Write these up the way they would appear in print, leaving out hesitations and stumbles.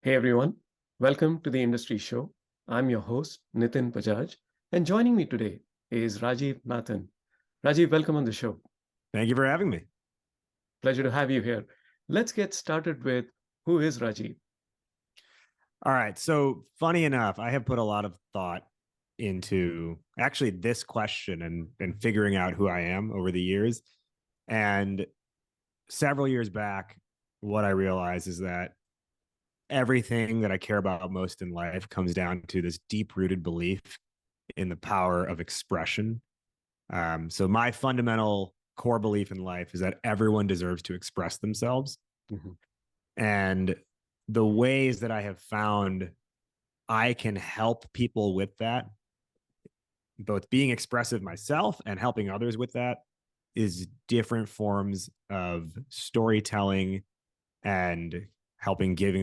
Hey everyone, welcome to the Industry Show. I'm your host, Nitin Bajaj, and joining me today is Rajiv Nathan. Rajiv, welcome on the show. Thank you for having me. Pleasure to have you here. Let's get started with who is Rajiv? All right. So, funny enough, I have put a lot of thought into actually this question and figuring out who I am over the years. And several years back, what I realized is that everything that I care about most in life comes down to this deep rooted belief in the power of expression. So, my fundamental core belief in life is that everyone deserves to express themselves. Mm-hmm. And the ways that I have found I can help people with that, both being expressive myself and helping others with that, is different forms of storytelling and helping give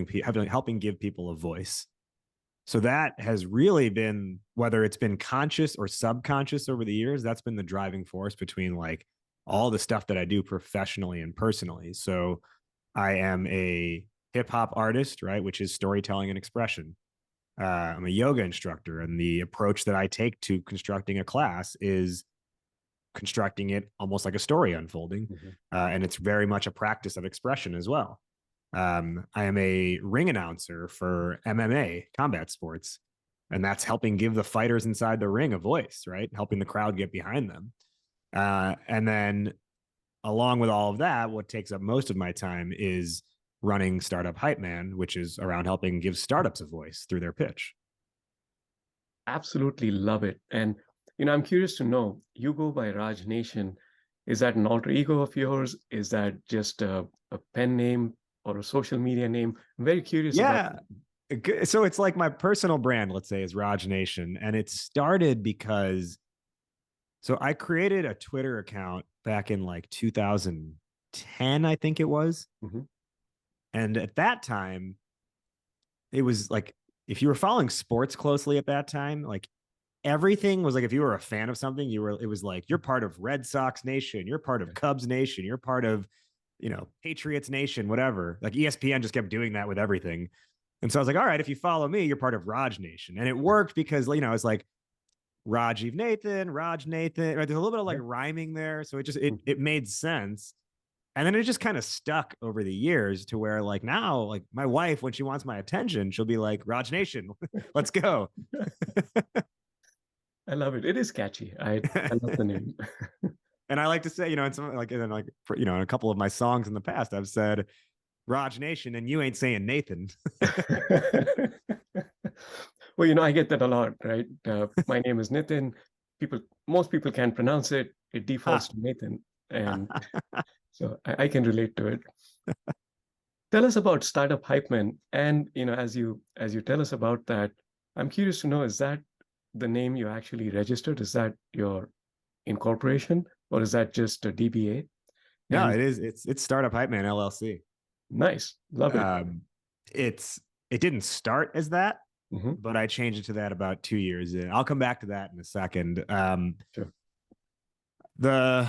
people a voice. So that has really been, whether it's been conscious or subconscious over the years, that's been the driving force between like all the stuff that I do professionally and personally. So I am a hip hop artist, right, which is storytelling and expression. I'm a yoga instructor, and the approach that I take to constructing a class is constructing it almost like a story unfolding. Mm-hmm. And it's very much a practice of expression as well. I am a ring announcer for MMA combat sports, and that's helping give the fighters inside the ring a voice, right? Helping the crowd get behind them. And then along with all of that, what takes up most of my time is running Startup Hypeman, which is around helping give startups a voice through their pitch. Absolutely love it. And, I'm curious to know, you go by Raj Nation. Is that an alter ego of yours? Is that just a pen name or a social media name? I'm very curious about Yeah. So it's like my personal brand, let's say, is Raj Nation. And it started because I created a Twitter account back in like 2010, I think it was. Mm-hmm. And at that time, it was like, if you were following sports closely at that time, like everything was like, if you were a fan of something, it was like, you're part of Red Sox Nation, you're part of Cubs Nation, you're part of, Patriots Nation, whatever. Like ESPN just kept doing that with everything. And so I was like, all right, if you follow me, you're part of Raj Nation. And it worked because, it's like Rajiv Nathan, Raj Nathan, right? There's a little bit of like rhyming there. So it made sense. And then it just kind of stuck over the years to where like now, like my wife, when she wants my attention, she'll be like, Raj Nation, let's go. I love it. It is catchy. I love the name. And I like to say, in some like, in in a couple of my songs in the past, I've said Raj Nation, and you ain't saying Nathan. Well, I get that a lot, right? My name is Nitin. Most people can't pronounce it. It defaults to Nathan. And so I can relate to it. Tell us about Startup Hypeman. And, as you tell us about that, I'm curious to know, is that the name you actually registered? Is that your incorporation or is that just a DBA? No, And it is. It's Startup Hypeman LLC. nice. Love it. It didn't start as that, Mm-hmm. but I changed it to that about 2 years in. I'll come back to that in a second. Sure. The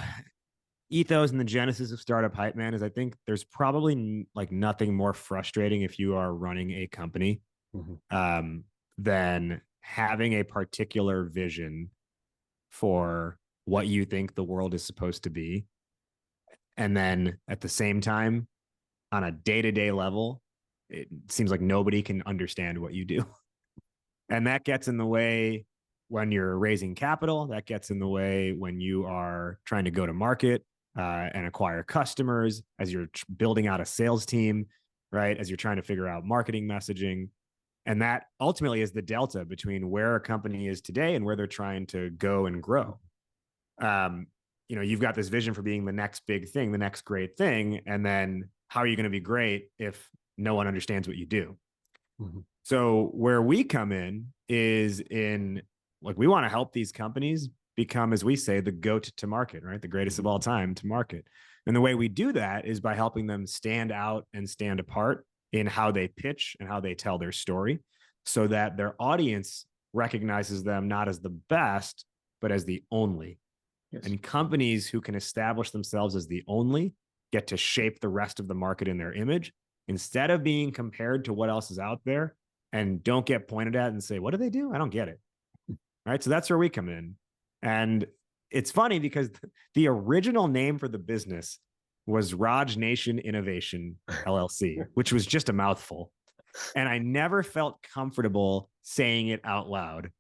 ethos and the genesis of Startup Hypeman is, I think there's probably like nothing more frustrating if you are running a company than having a particular vision for what you think the world is supposed to be. And then at the same time, on a day-to-day level, it seems like nobody can understand what you do. And that gets in the way when you're raising capital. That gets in the way when you are trying to go to market and acquire customers, as you're building out a sales team, right? As you're trying to figure out marketing messaging. And that ultimately is the delta between where a company is today and where they're trying to go and grow. You've got this vision for being the next big thing, the next great thing. And then how are you going to be great if no one understands what you do? Mm-hmm. So where we come in is in like, we want to help these companies become, as we say, the GOAT to market, right? The greatest of all time to market. And the way we do that is by helping them stand out and stand apart in how they pitch and how they tell their story, so that their audience recognizes them not as the best, but as the only. Yes. And companies who can establish themselves as the only get to shape the rest of the market in their image. instead of being compared to what else is out there and don't get pointed at and say, what do they do? I don't get it. Right. So that's where we come in. And it's funny because the original name for the business was RajNATION Innovation LLC, which was just a mouthful. And I never felt comfortable saying it out loud.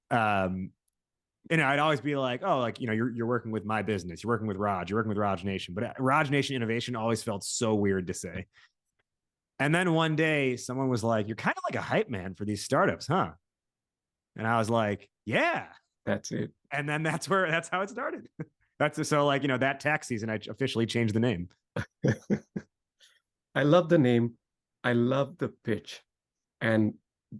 And I'd always be like, oh, like, you're working with my business. You're working with Raj. You're working with RajNATION. But RajNATION Innovation always felt so weird to say. And then one day someone was like, you're kind of like a hype man for these startups, huh? And I was like, yeah. That's it. And then that's how it started. So like, that tax season, I officially changed the name. I love the name. I love the pitch. And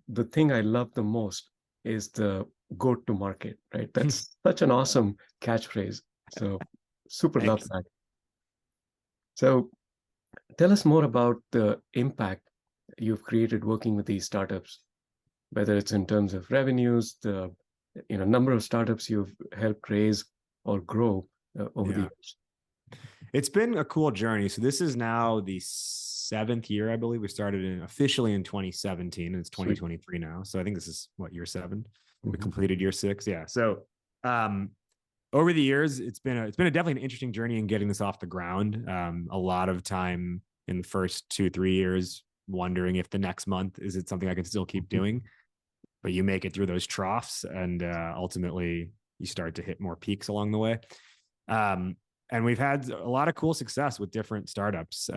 the thing I love the most is the go to market, right? That's such an awesome catchphrase. So super love that. So tell us more about the impact you've created working with these startups, whether it's in terms of revenues, the number of startups you've helped raise or grow over the years. It's been a cool journey. So this is now the 7th year, I believe. We started officially in 2017, and it's 2023 now. So I think this is year 7. We completed year 6. Yeah. So over the years, it's been definitely an interesting journey in getting this off the ground. A lot of time in the first 2-3 years wondering if the next month is it something I can still keep doing. But you make it through those troughs, and ultimately you start to hit more peaks along the way. And we've had a lot of cool success with different startups.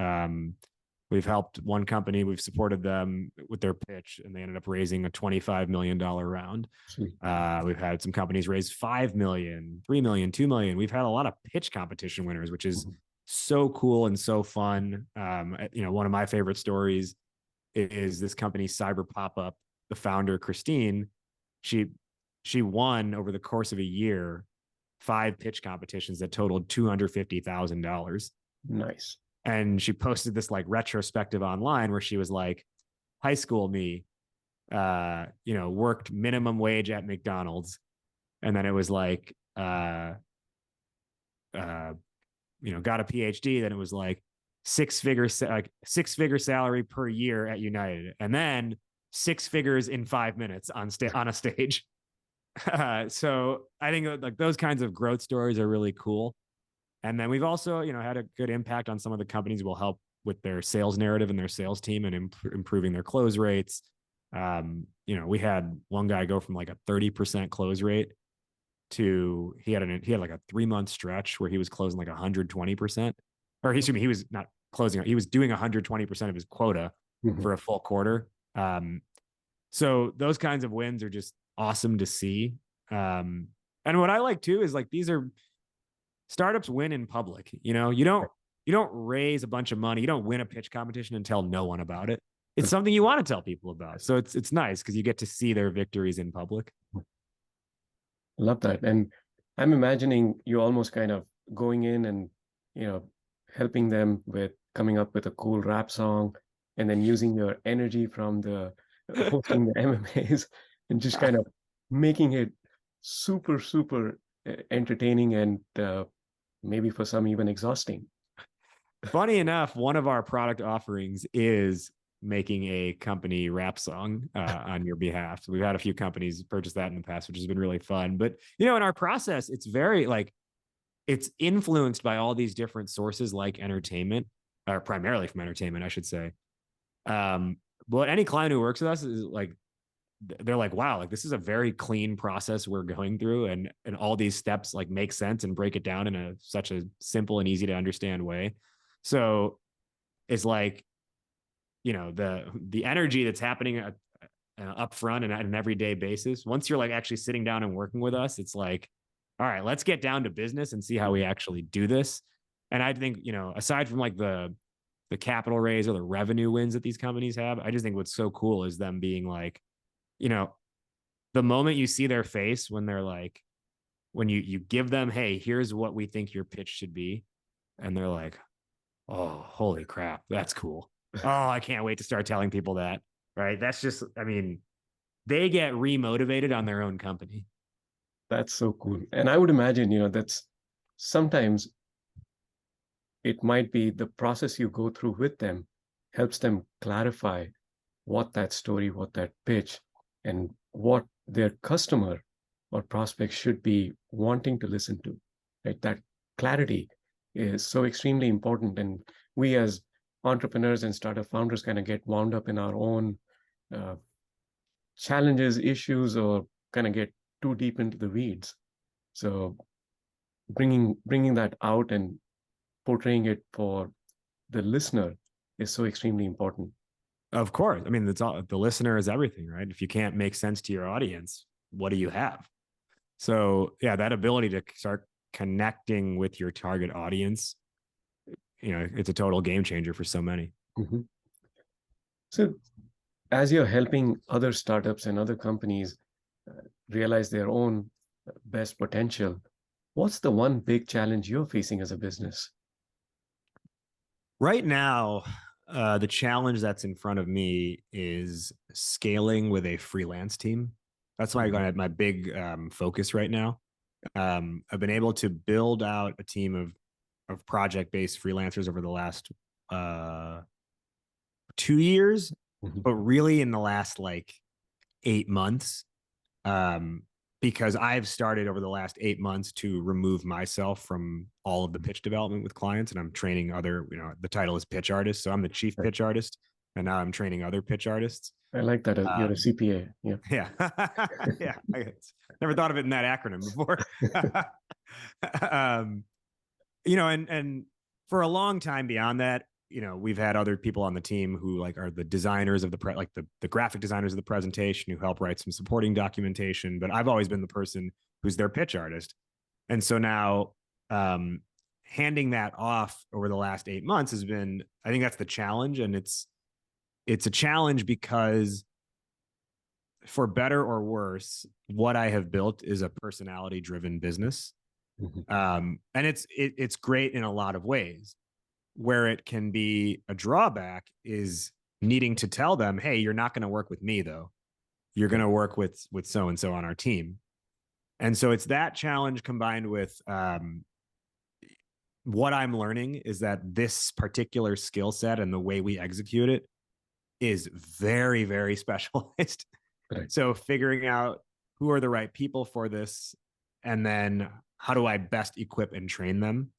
We've helped one company, we've supported them with their pitch, and they ended up raising a $25 million round. We've had some companies raise $5 million, $3 million, $2 million. We've had a lot of pitch competition winners, which is so cool and so fun. One of my favorite stories is this company, Cyber Pop-Up. The founder, Christine, she won over the course of a year 5 pitch competitions that totaled $250,000. Nice. And she posted this like retrospective online where she was like, high school me, worked minimum wage at McDonald's. And then it was like, got a PhD. Then it was like six-figure salary per year at United. And then 6 figures in 5 minutes on a stage. So I think like those kinds of growth stories are really cool. And then we've also, had a good impact on some of the companies we'll help with their sales narrative and their sales team and improving their close rates. We had one guy go from like a 30% close rate to he had like a 3-month stretch where he was closing like 120%, or he was not closing, he was doing 120% of his quota for a full quarter. So those kinds of wins are just awesome to see. And what I like too is like, these are startups win in public. You don't raise a bunch of money. You don't win a pitch competition and tell no one about it. It's something you want to tell people about. So it's nice because you get to see their victories in public. Love that. And I'm imagining you almost kind of going in and, helping them with coming up with a cool rap song, and then using your energy from the hosting the MMAs and just kind of making it super, super entertaining and maybe for some even exhausting. Funny enough, one of our product offerings is making a company rap song on your behalf. So we've had a few companies purchase that in the past, which has been really fun. But, in our process, it's very it's influenced by all these different sources like entertainment, or primarily from entertainment, I should say. But any client who works with us is like, they're like, wow, like this is a very clean process we're going through, and all these steps like make sense and break it down in such a simple and easy to understand way. So it's like, the energy that's happening up front and at an everyday basis, once you're like actually sitting down and working with us, it's like, all right, let's get down to business and see how we actually do this. And I think, aside from like the capital raise or the revenue wins that these companies have, I just think what's so cool is them being like, the moment you see their face when they're like, when you give them, hey, here's what we think your pitch should be. And they're like, oh, holy crap, that's cool. Oh, I can't wait to start telling people that. Right. That's just, they get remotivated on their own company. That's so cool. And I would imagine, that's sometimes it might be the process you go through with them helps them clarify what that story, what that pitch, and what their customer or prospect should be wanting to listen to. Right? That clarity is so extremely important. And we as entrepreneurs and startup founders kind of get wound up in our own uh, challenges, issues, or kind of get too deep into the weeds. So bringing that out and portraying it for the listener is so extremely important. Of course. I mean, the listener is everything, right? If you can't make sense to your audience, what do you have? So yeah, that ability to start connecting with your target audience, it's a total game changer for so many. Mm-hmm. So as you're helping other startups and other companies realize their own best potential, what's the one big challenge you're facing as a business? Right now, the challenge that's in front of me is scaling with a freelance team. That's why I my big focus right now. I've been able to build out a team of project-based freelancers over the last 2 years, but really in the last like 8 months, because I've started over the last 8 months to remove myself from all of the pitch development with clients, and I'm training other. The title is pitch artist, so I'm the chief pitch artist, and now I'm training other pitch artists. I like that. You're a CPA. Yeah. Yeah. Yeah. I never thought of it in that acronym before. And for a long time beyond that, we've had other people on the team who like are the designers of the graphic designers of the presentation who help write some supporting documentation. But I've always been the person who's their pitch artist. And so now handing that off over the last 8 months has been, I think that's the challenge. And it's a challenge because for better or worse, what I have built is a personality driven business. And it's great in a lot of ways. Where it can be a drawback is needing to tell them, hey, you're not going to work with me though. You're going to work with so-and-so on our team. And so it's that challenge combined with what I'm learning is that this particular skill set and the way we execute it is very, very specialized. Right. So figuring out who are the right people for this, and then how do I best equip and train them?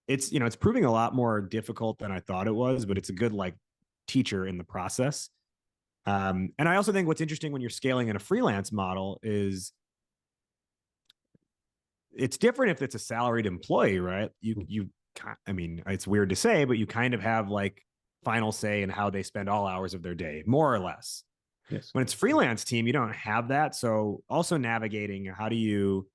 It's proving a lot more difficult than I thought it was, but it's a good like teacher in the process. And I also think what's interesting when you're scaling in a freelance model is it's different if it's a salaried employee, right? I mean, it's weird to say, but you kind of have like final say in how they spend all hours of their day, more or less. Yes. When it's freelance team, you don't have that. So also navigating how do you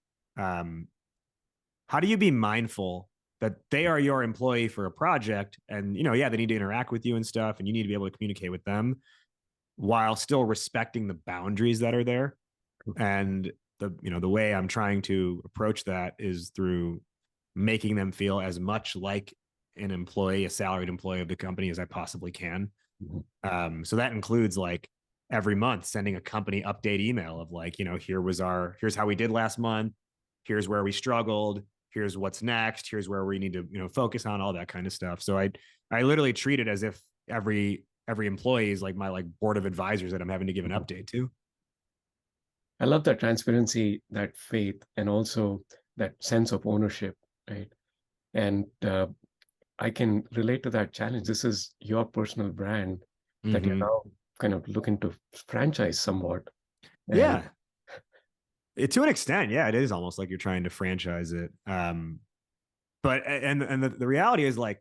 be mindful that they are your employee for a project, and they need to interact with you and stuff, and you need to be able to communicate with them while still respecting the boundaries that are there. And the way I'm trying to approach that is through making them feel as much like an employee, a salaried employee of the company as I possibly can. So that includes like every month sending a company update email of like, here's how we did last month. Here's where we struggled. Here's what's next. Here's where we need to, focus on all that kind of stuff. So I literally treat it as if every employee is like my like board of advisors that I'm having to give an update to. I love that transparency, that faith, and also that sense of ownership, right? And I can relate to that challenge. This is your personal brand that you're now kind of looking to franchise somewhat. And yeah. To an extent, yeah, it is almost like you're trying to franchise it. But the reality is like,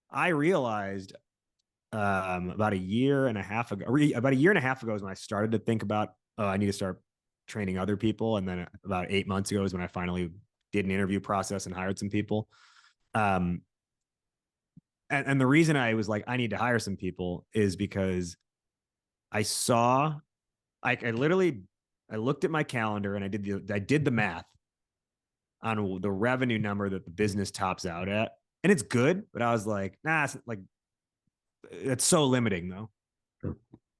I realized about a year and a half ago is when I started to think about, I need to start training other people. And then about 8 months ago is when I finally did an interview process and hired some people. And the reason I was like, I need to hire some people is because I saw, I looked at my calendar and I did the math on the revenue number that the business tops out at, and it's good, but I was like, nah, it's so limiting though. Sure.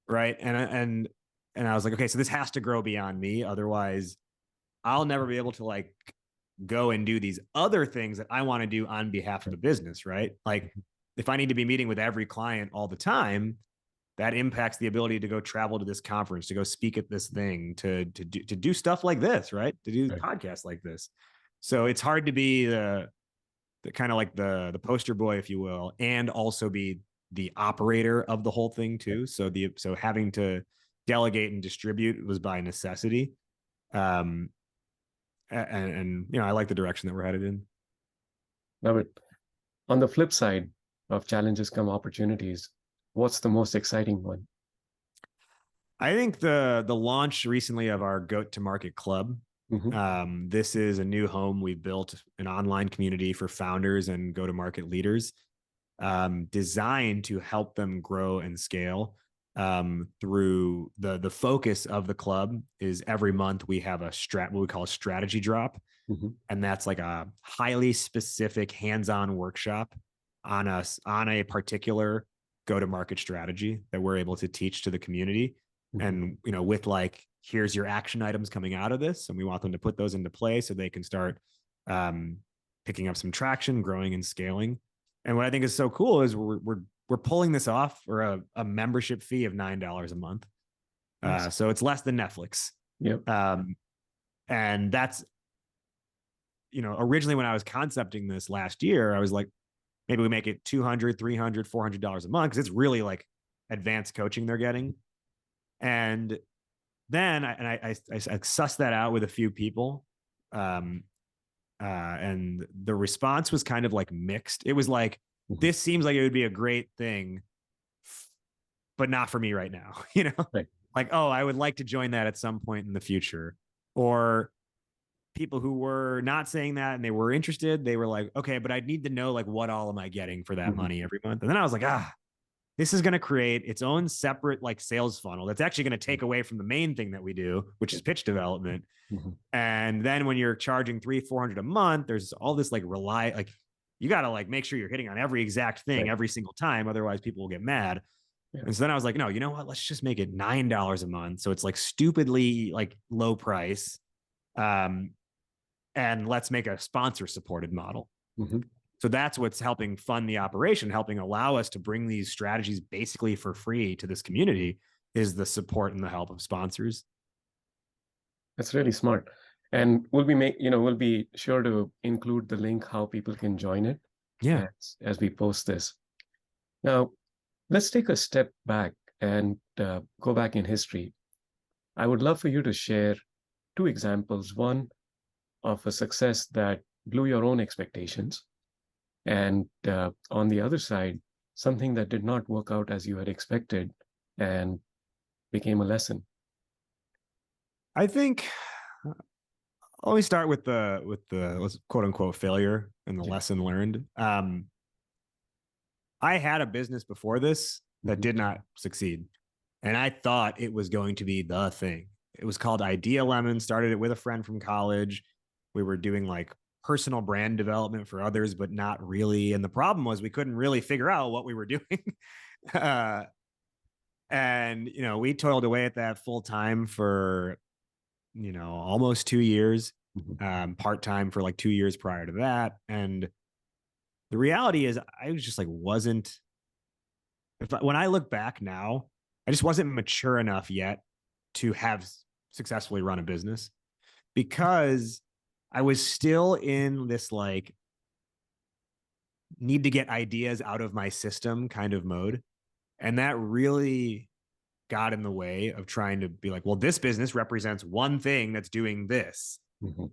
Right. And I was like, okay, so this has to grow beyond me. Otherwise I'll never be able to like go and do these other things that I want to do on behalf of the business. Right. Like if I need to be meeting with every client all the time, that impacts the ability to go travel to this conference, to go speak at this thing, to do stuff like this, right? To do podcasts like this. So it's hard to be the kind of like the poster boy, if you will, and also be the operator of the whole thing too. So having to delegate and distribute was by necessity. And I like the direction that we're headed in. Love it. On the flip side of challenges come opportunities, what's the most exciting one? I think the launch recently of our Goat to Market Club. This is a new home. We've built an online community for founders and go to market leaders, designed to help them grow and scale. Through the focus of the club is every month we have what we call a strategy drop. And that's like a highly specific hands-on workshop on a particular go-to-market strategy that we're able to teach to the community. And, with like, here's your action items coming out of this. And we want them to put those into play so they can start picking up some traction, growing and scaling. And what I think is so cool is we're pulling this off for a membership fee of $9 a month. Nice. So it's less than Netflix. Yep. And that's, originally when I was concepting this last year, I was like, maybe we make it $200, $300, $400 a month, because it's really like advanced coaching they're getting. And then I sussed that out with a few people. And the response was kind of like mixed. It was like, this seems like it would be a great thing, but not for me right now, right. Like, oh, I would like to join that at some point in the future. Or people who were not saying that and they were interested, they were like, okay, but I need to know, like, what all am I getting for that money every month? And then I was like, this is going to create its own separate like sales funnel that's actually going to take away from the main thing that we do, which is pitch development. And then when you're charging $300-$400 a month, there's all this like you got to like make sure you're hitting on every exact thing every single time. Otherwise people will get mad. Yeah. And so then I was like, no, you know what? Let's just make it $9 a month. So it's like stupidly like low price. And let's make a sponsor supported model. So that's what's helping fund the operation, helping allow us to bring these strategies basically for free to this community, is the support and the help of sponsors. That's really smart. And we'll be sure to include the link how people can join it. Yeah. As we post this. Now, let's take a step back and go back in history. I would love for you to share 2 examples, one of a success that blew your own expectations, and on the other side, something that did not work out as you had expected and became a lesson. I think I'll always start with the quote unquote failure and the lesson learned. I had a business before this that did not succeed, and I thought it was going to be the thing. It was called Idea Lemon. Started it with a friend from college. We were doing like personal brand development for others, but not really. And the problem was we couldn't really figure out what we were doing. And, we toiled away at that full time for, almost 2 years, part-time for like 2 years prior to that. And the reality is I was just like, when I look back now, I just wasn't mature enough yet to have successfully run a business, because I was still in this like need to get ideas out of my system kind of mode. And that really got in the way of trying to be like, well, this business represents one thing that's doing this.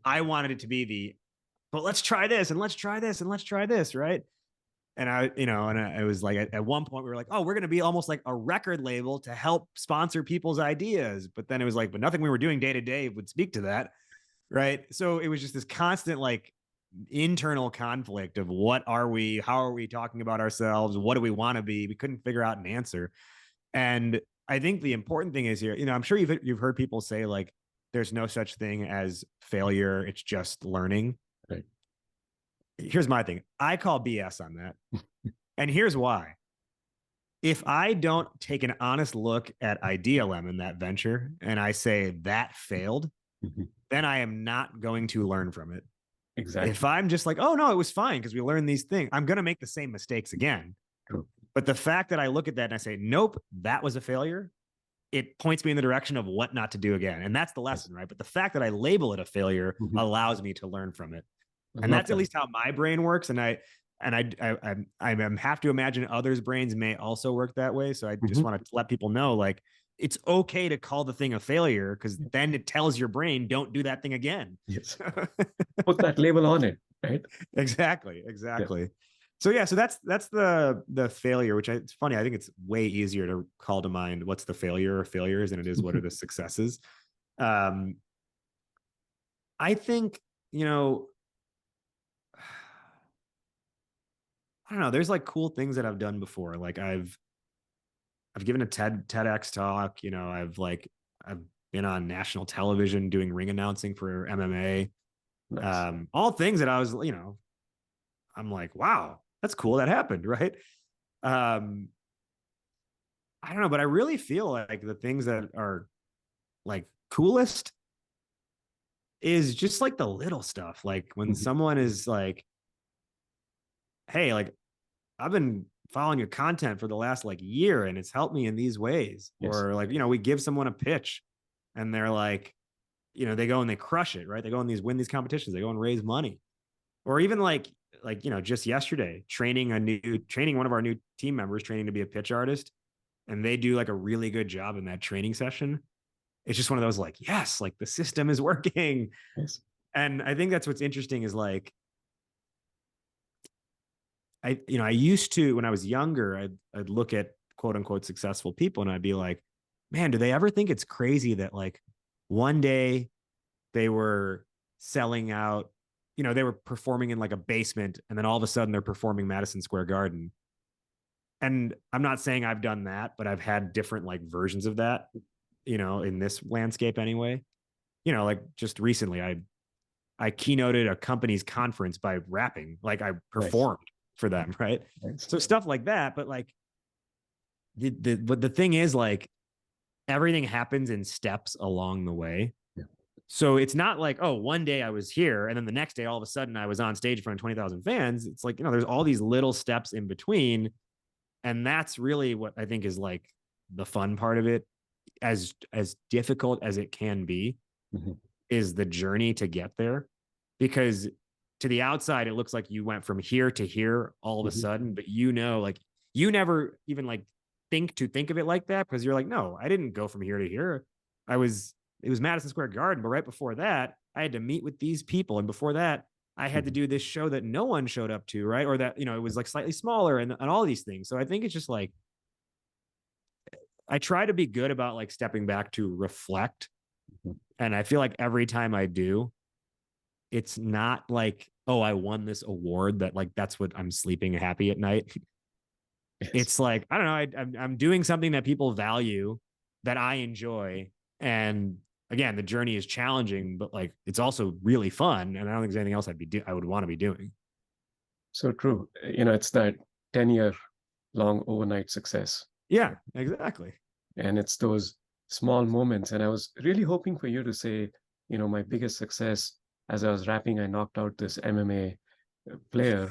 I wanted it to be but let's try this and let's try this and let's try this. Right. And I was like, at one point we were like, oh, we're going to be almost like a record label to help sponsor people's ideas. But then it was like, but nothing we were doing day to day would speak to that. Right. So it was just this constant like internal conflict of what are we, how are we talking about ourselves? What do we want to be? We couldn't figure out an answer. And I think the important thing is here, I'm sure you've heard people say like, there's no such thing as failure. It's just learning. Right. Here's my thing. I call BS on that. And here's why. If I don't take an honest look at Idea Lemon, that venture, and I say that failed, then I am not going to learn from it. Exactly. If I'm just like, oh no, it was fine because we learned these things, I'm going to make the same mistakes again. True. But the fact that I look at that and I say, nope, that was a failure, it points me in the direction of what not to do again. And that's the lesson, right? But the fact that I label it a failure allows me to learn from it. And that's at least how my brain works. And I have to imagine others' brains may also work that way. So I just want to let people know, like, it's okay to call the thing a failure, because then it tells your brain, don't do that thing again. Yes. Put that label on it, right? Exactly. Yeah. So yeah, so that's the failure, which it's funny. I think it's way easier to call to mind what's the failure or failures than it is what are the successes. I think, I don't know. There's like cool things that I've done before. Like I've given a TEDx talk. I've been on national television doing ring announcing for MMA. Nice. All things that I was, I'm like, wow, that's cool. That happened, right? I don't know, but I really feel like the things that are like coolest is just like the little stuff. Like when someone is like, hey, like I've been following your content for the last like year and it's helped me in these ways. Yes. Or like, we give someone a pitch and they're like, they go and they crush it, right? They go and win these competitions, they go and raise money. Or even like, just yesterday, training one of our new team members, training to be a pitch artist. And they do like a really good job in that training session. It's just one of those like, yes, like the system is working. Yes. And I think that's what's interesting is like, I used to, when I was younger, I'd look at quote unquote successful people and I'd be like, man, do they ever think it's crazy that like one day they were selling out, they were performing in like a basement and then all of a sudden they're performing Madison Square Garden. And I'm not saying I've done that, but I've had different like versions of that, in this landscape anyway. Like just recently I keynoted a company's conference by rapping, like I performed for them, right? So stuff like that. But like the thing is, like, everything happens in steps along the way. Yeah. So it's not like, oh, one day I was here and then the next day all of a sudden I was on stage in front of 20,000 fans. It's like, there's all these little steps in between. And that's really what I think is like the fun part of it, as difficult as it can be, is the journey to get there. Because to the outside, it looks like you went from here to here all of a sudden, but like you never even like think of it like that, because you're like, no, I didn't go from here to here. It was Madison Square Garden, but right before that, I had to meet with these people. And before that, I had to do this show that no one showed up to, right? Or that, it was like slightly smaller and all these things. So I think it's just like, I try to be good about like stepping back to reflect. And I feel like every time I do, it's not like, oh, I won this award, that like, that's what I'm sleeping happy at night. Yes. It's like, I don't know, I'm doing something that people value, that I enjoy. And again, the journey is challenging, but like, it's also really fun. And I don't think there's anything else I would want to be doing. So true. It's that 10-year long overnight success. Yeah, exactly. And it's those small moments. And I was really hoping for you to say, my biggest success, as I was rapping, I knocked out this MMA player.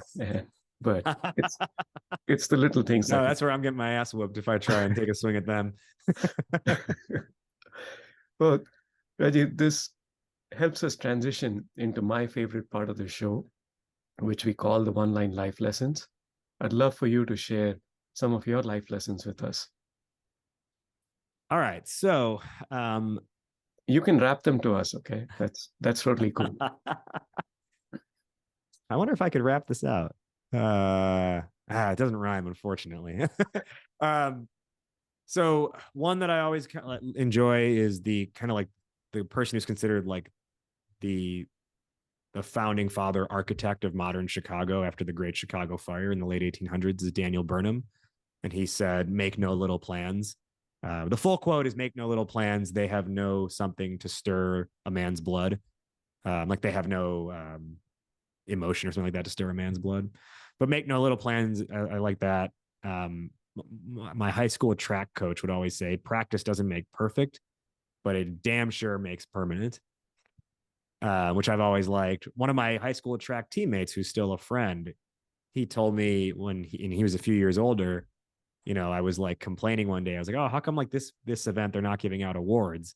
But it's the little things. No, that's where I'm getting my ass whooped if I try and take a swing at them. Well, Rajiv, this helps us transition into my favorite part of the show, which we call the one-line life lessons. I'd love for you to share some of your life lessons with us. All right. So you can rap them to us, okay? That's totally cool. I wonder if I could rap this out. It doesn't rhyme, unfortunately. So one that I always enjoy is the kind of like the person who's considered like the founding father architect of modern Chicago after the Great Chicago Fire in the late 1800s is Daniel Burnham. And he said, make no little plans. The full quote is, make no little plans. They have no something to stir a man's blood. Like they have no emotion or something like that to stir a man's blood. But make no little plans. I like that. My high school track coach would always say, practice doesn't make perfect, but it damn sure makes permanent. Which I've always liked. One of my high school track teammates, who's still a friend, he told me when he was a few years older, I was like complaining one day. I was like, oh, how come like this event they're not giving out awards?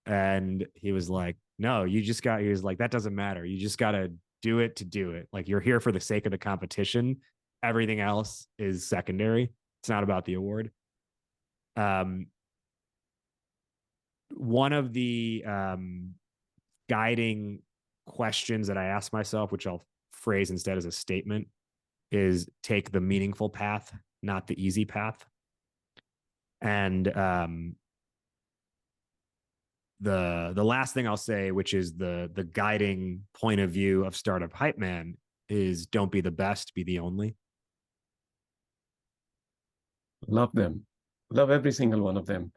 And he was like, no, he was like, that doesn't matter. You just got to do it to do it. Like, you're here for the sake of the competition. Everything else is secondary. It's not about the award. Um, one of the guiding questions that I ask myself, which I'll phrase instead as a statement, is take the meaningful path, not the easy path. And the last thing I'll say, which is the guiding point of view of Startup Hypeman, is don't be the best, be the only. Love them. Love every single one of them.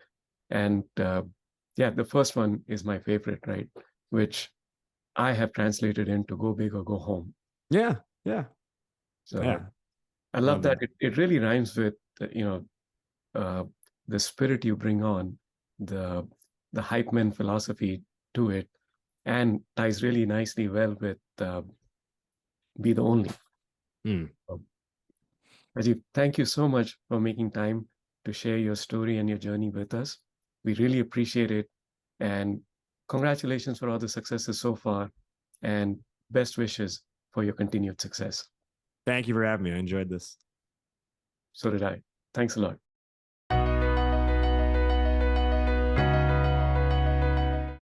And yeah, the first one is my favorite, right? Which I have translated into go big or go home. Yeah, yeah, So yeah. I love that. It really rhymes with, the spirit you bring on, the Hypeman philosophy to it, and ties really nicely well with be the only. So, Rajiv, thank you so much for making time to share your story and your journey with us. We really appreciate it. And congratulations for all the successes so far. And best wishes for your continued success. Thank you for having me. I enjoyed this. So did I. Thanks a lot.